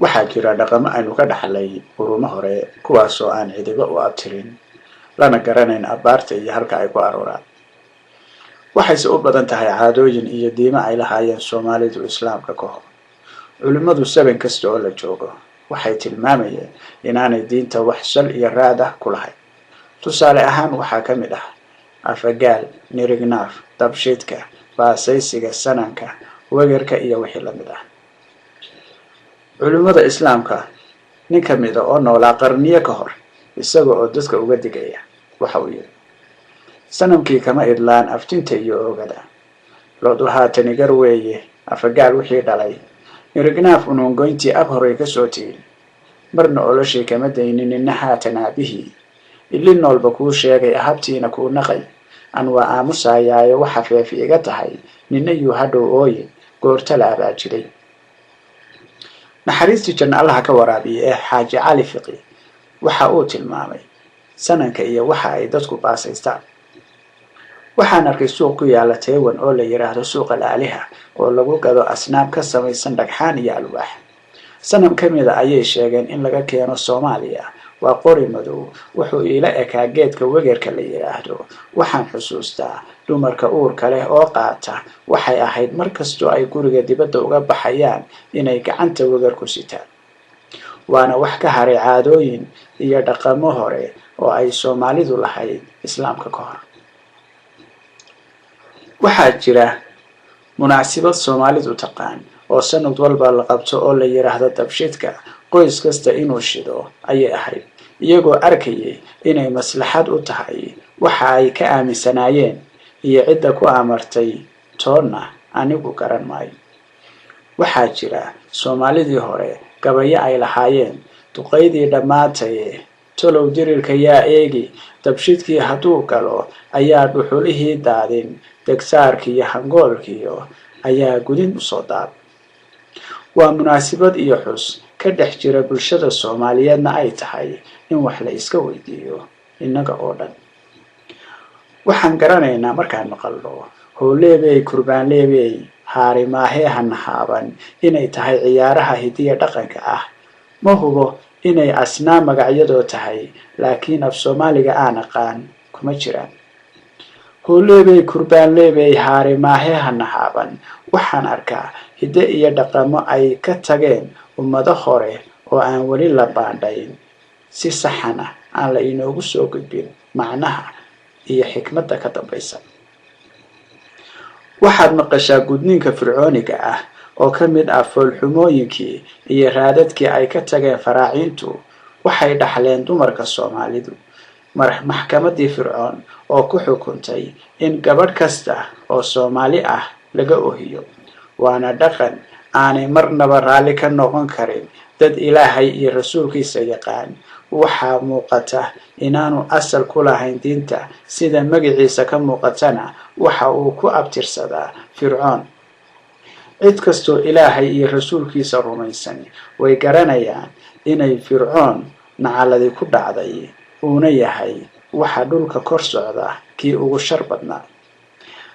waxaa jira dhaqamo aynu ka dhaxlay qurumo hore kuwaasoo aan cidiba u abtirin lana garanayn abbaarta iyo halka ay ku arooraan. waxayse u badan tahay caadooyin iyo diimo ay lahaayeen Soomaalidu islaamka ka hor. culimmadu saban kasta oo la joogo waxay tilmaamayeen inaanay diinta wax sal iyo raad ah ku lahayn. tusaale ahaan waxaa ka mid ah afagaal, nirignaaf, dabshidka, baasaysiga, sananka, wegerka iyo wixii la mid ah. culimmada islaamka nin ka mid ah oo noolaa qarniyo ka hor isaga oo dadka uga digaya waxa uu yidhi: sanamkii kama idlaan aftinta iyo oogada, loodu haatani gar weeye afagaal wixii dhalay, nirignaaf unuungoyntii ab horey ka soo tiil, marna oloshii kama daynin nina haatan aabihii, illi noolba kuu sheegay ahabtiina kuu naqay, aan waa aamusayaayo waxa feefi iga tahay, nina yuu hadhow ooye goorta la abaa jiray. naxariistii janna allaha ka waraabiye ee xaaji cali fiqi waxa uu tilmaamay sananka iyo waxa ay dadku baasaystaan. waxaan arkay suuq ku yaala Taiwan oo la yiraahdo suuqa Laaliha oo lagu gado asnaam ka samaysan dhagxaan iyo alwaax. sanam ka mid ah ayay sheegeen in laga keeno Soomaaliya. waa qori madow, wuxuu ila ekaa geedka wegerka la yiraahdo. waxaan xusuustaa dumarka uurka leh oo qaata waxay ahayd markastoo ay guriga dibadda uga baxayaan inay gacanta weger ku sitaan. waana wax ka haray caadooyin iyo dhaqamo hore oo ay Soomaalidu lahayd islaamka ka hor. waxaa jira munaasabad Soomaalidu taqaan oo sanad walba la qabto oo la yiraahdo dabshidka. qoys kasta inuu shido ayay ahayd, iyagoo arkayay inay maslaxad u tahay waxa ay ka aaminsanaayeen iyo cidda ku amartay toonna anigu garan maayo. waxaa jira Soomaalidii hore gabayo ay lahaayeen: duqaydii dhammaatay tolow dirirka yaa eegi, dabshidkii hadduu galo ayaa dhuxulihii daadin, degsaarkiiyo hangoolkiyo ayaa gudin u soo daad. waa munaasabad iyo xus ka dhex jira bulshada Soomaaliyeedna ay tahay in wax la iska weydiiyo innaga oo dhan. waxaan garanaynaa markaan maqalno howleebey kurbaanleebey haari maahee hanahaaban inay tahay ciyaaraha hidiya dhaqanka ah. ma hubo inay asnaam magacyadoo tahay, laakiin af Soomaaliga aan aqaan kuma jiraan. howleebey kurbaanleebey haari maahee hanahaaban waxaan arkaa hidde iyo dhaqamo ay ka tageen ummado hore oo aan weli la baandhayn, si saxan ah aan la inoogu soo gudbin macnaha iyo xikmadda ka dambaysa. waxaad maqashaa gudniinka fircooniga ah oo ka mid ah foolxumooyinkii iyo raadadkii ay ka tageen faraaciintu. waxay dhaxleen dumarka Soomaalidu maxkamadii Fircoon oo ku xukuntay in gabadh kasta oo Soomaali ah laga ohiyo. waana dhaqan aanay marnaba raalli ka noqon karin dad Ilaahay iyo rasuulkiisa yaqaan. waxaa muuqata inaanu asal ku lahayn diinta, sida magaciisa ka muuqatana waxa uu ku abtirsadaa Fircoon. cid kastoo Ilaahay iyo rasuulkiisa rumaysan way garanayaan inay Fircoon nacaladi ku dhacday uuna yahay waxa dhulka kor socda kii ugu shar badnaa.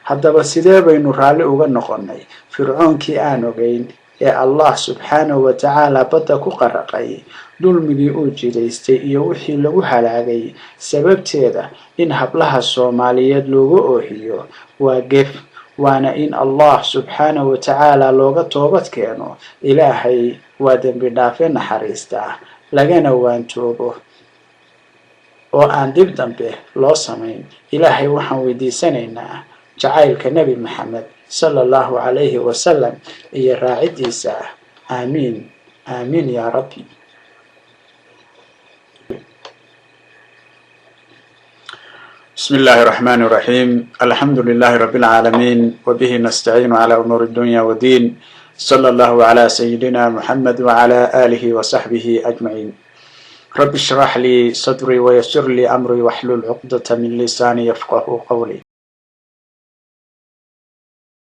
haddaba sidee baynu raalli uga noqonnay Fircoonkii aan ogeyn ee Allah subxaanahu wa tacaala badda ku qaraqay, dulmigii uu jidaystay iyo wixii lagu halaagay sababteeda in hablaha Soomaaliyeed looga oohiyo? waa gef, waana in Allah subxaanahu wa tacaala looga toobad keeno. Ilaahay waa dembi dhaafe naxariista, lagana waantoobo oo aan dib dambe loo samayn. ilaahay waxaan weydiisanaynaa jacaylka Nabi Maxamed sallallahu alayhi wa sallam iyo raacidiisa. aamiin aamiin ya rabbi. بسم الله الرحمن الرحيم. الحمد لله رب العالمين، وبه نستعين على أمور الدنيا والدين. صلى الله على سيدنا محمد وعلى آله وصحبه أجمعين. رب اشرح لي صدري ويسر لي أمري واحلل عقدة من لساني يفقه قولي.